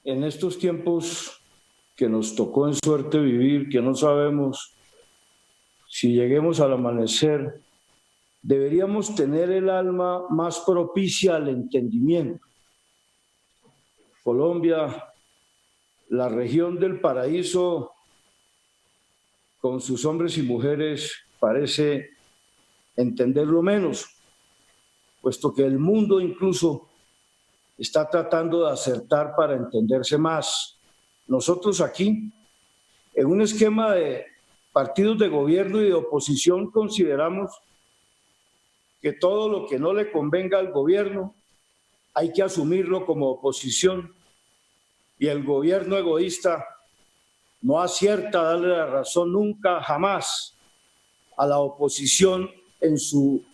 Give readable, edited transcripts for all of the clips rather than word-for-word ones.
En estos tiempos que nos tocó en suerte vivir, que no sabemos si lleguemos al amanecer, deberíamos tener el alma más propicia al entendimiento. Colombia, la región del paraíso, con sus hombres y mujeres, parece entenderlo menos, puesto que el mundo incluso está tratando de acertar para entenderse más. Nosotros aquí, en un esquema de partidos de gobierno y de oposición, consideramos que todo lo que no le convenga al gobierno hay que asumirlo como oposición, y el gobierno egoísta no acierta a darle la razón nunca, jamás, a la oposición en su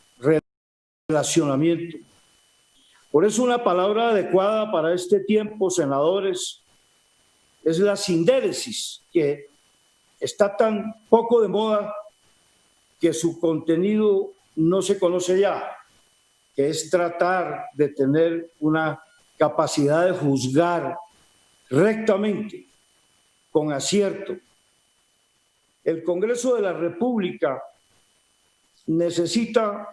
relacionamiento. Por eso una palabra adecuada para este tiempo, senadores, es la sindéresis, que está tan poco de moda que su contenido no se conoce ya, que es tratar de tener una capacidad de juzgar rectamente, con acierto. El Congreso de la República necesita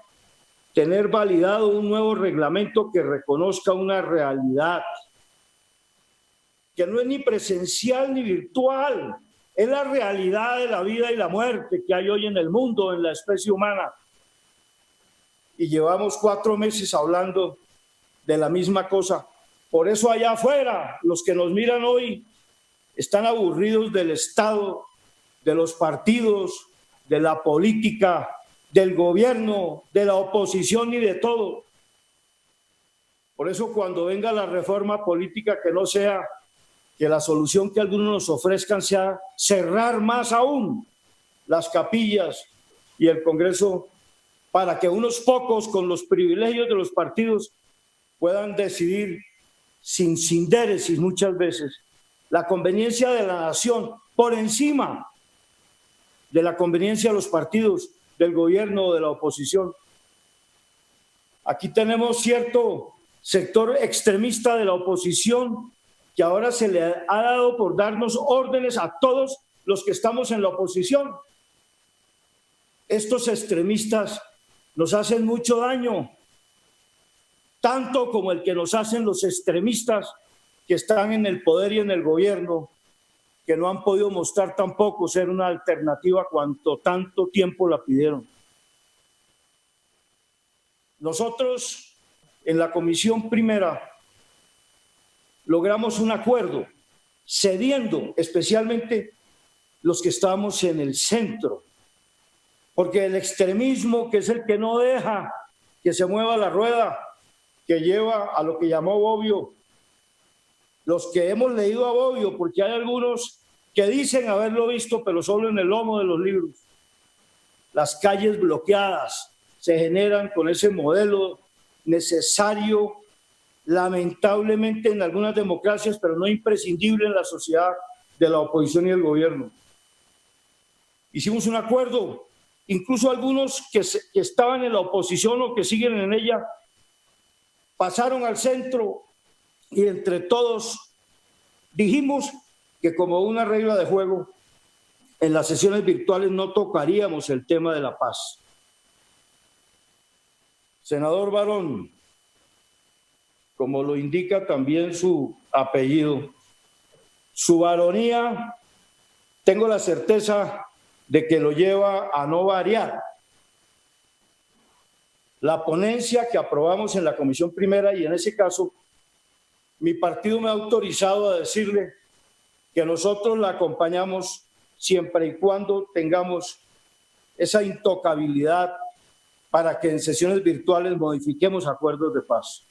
tener validado un nuevo reglamento que reconozca una realidad, que no es ni presencial ni virtual, es la realidad de la vida y la muerte que hay hoy en el mundo, en la especie humana. Y llevamos 4 meses hablando de la misma cosa. Por eso allá afuera, los que nos miran hoy están aburridos del Estado, de los partidos, de la política, del gobierno, de la oposición y de todo. Por eso cuando venga la reforma política, que no sea que la solución que algunos nos ofrezcan sea cerrar más aún las capillas y el Congreso para que unos pocos con los privilegios de los partidos puedan decidir sin sindéresis muchas veces la conveniencia de la nación por encima de la conveniencia de los partidos, del gobierno o de la oposición. Aquí tenemos cierto sector extremista de la oposición que ahora se le ha dado por darnos órdenes a todos los que estamos en la oposición. Estos extremistas nos hacen mucho daño, tanto como el que nos hacen los extremistas que están en el poder y en el gobierno, que no han podido mostrar tampoco ser una alternativa cuanto tanto tiempo la pidieron. Nosotros en la Comisión Primera logramos un acuerdo, cediendo especialmente los que estamos en el centro, porque el extremismo, que es el que no deja que se mueva la rueda, que lleva a lo que llamó Bobbio, los que hemos leído a Bobbio, porque hay algunos que dicen haberlo visto, pero solo en el lomo de los libros. Las calles bloqueadas se generan con ese modelo necesario, lamentablemente en algunas democracias, pero no imprescindible en la sociedad de la oposición y el gobierno. Hicimos un acuerdo, incluso algunos que estaban en la oposición o que siguen en ella, pasaron al centro y entre todos dijimos que como una regla de juego, en las sesiones virtuales no tocaríamos el tema de la paz. Senador Barón, como lo indica también su apellido, su baronía, tengo la certeza de que lo lleva a no variar. La ponencia que aprobamos en la Comisión Primera, y en ese caso, mi partido me ha autorizado a decirle que nosotros la acompañamos siempre y cuando tengamos esa intocabilidad para que en sesiones virtuales modifiquemos acuerdos de paz.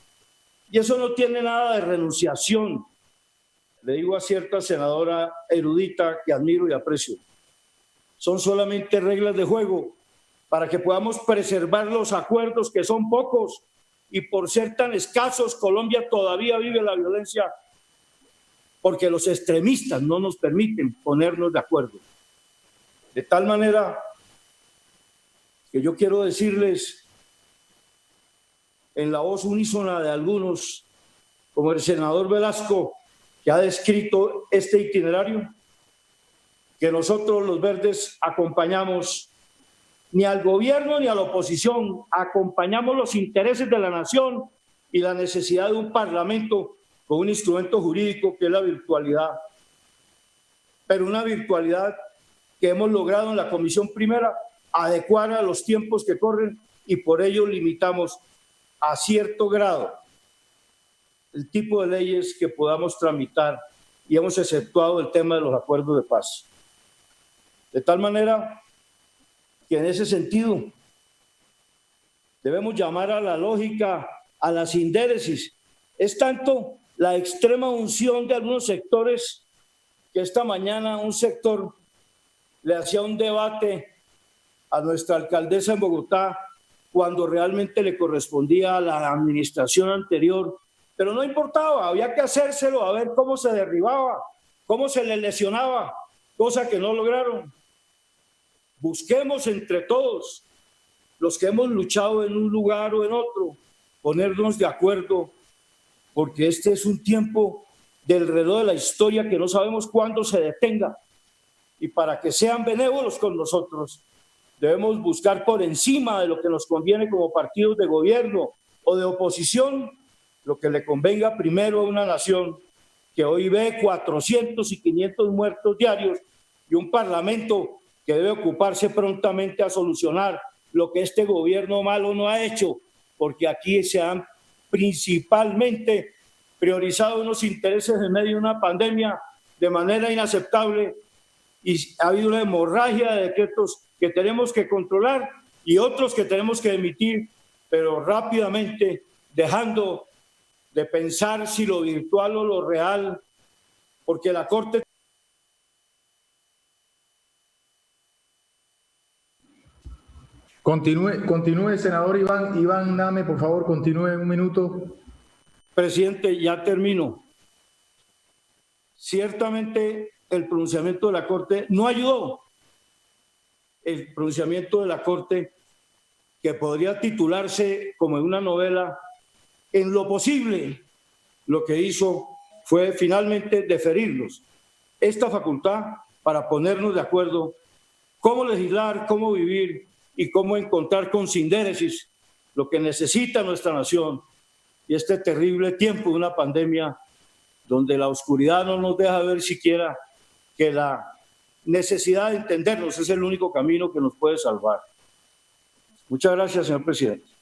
Y eso no tiene nada de renunciación. Le digo a cierta senadora erudita que admiro y aprecio. Son solamente reglas de juego para que podamos preservar los acuerdos, que son pocos, y por ser tan escasos, Colombia todavía vive la violencia porque los extremistas no nos permiten ponernos de acuerdo. De tal manera que yo quiero decirles en la voz unísona de algunos, como el senador Velasco, que ha descrito este itinerario, que nosotros los verdes acompañamos ni al gobierno ni a la oposición, acompañamos los intereses de la nación y la necesidad de un parlamento con un instrumento jurídico que es la virtualidad. Pero una virtualidad que hemos logrado en la Comisión Primera adecuar a los tiempos que corren y por ello limitamos a cierto grado el tipo de leyes que podamos tramitar y hemos exceptuado el tema de los acuerdos de paz. De tal manera que en ese sentido debemos llamar a la lógica, a la sindéresis. Es tanto la extrema unción de algunos sectores que esta mañana un sector le hacía un debate a nuestra alcaldesa en Bogotá cuando realmente le correspondía a la administración anterior, pero no importaba, había que hacérselo a ver cómo se derribaba, cómo se le lesionaba, cosa que no lograron. Busquemos entre todos, los que hemos luchado en un lugar o en otro, ponernos de acuerdo, porque este es un tiempo del reloj de la historia que no sabemos cuándo se detenga. Y para que sean benévolos con nosotros, debemos buscar por encima de lo que nos conviene como partidos de gobierno o de oposición, lo que le convenga primero a una nación que hoy ve 400 y 500 muertos diarios y un parlamento que debe ocuparse prontamente a solucionar lo que este gobierno malo no ha hecho, porque aquí se han principalmente priorizado unos intereses en medio de una pandemia de manera inaceptable y ha habido una hemorragia de decretos que tenemos que controlar y otros que tenemos que emitir, pero rápidamente dejando de pensar si lo virtual o lo real, porque la Corte... Continúe, senador Iván Name, por favor, continúe un minuto. Presidente, ya termino. Ciertamente el pronunciamiento de la Corte no ayudó. El pronunciamiento de la Corte, que podría titularse como en una novela, en lo posible, lo que hizo fue finalmente deferirnos esta facultad para ponernos de acuerdo cómo legislar, cómo vivir y cómo encontrar con sindéresis lo que necesita nuestra nación y este terrible tiempo de una pandemia donde la oscuridad no nos deja ver siquiera que la necesidad de entendernos es el único camino que nos puede salvar. Muchas gracias, señor presidente.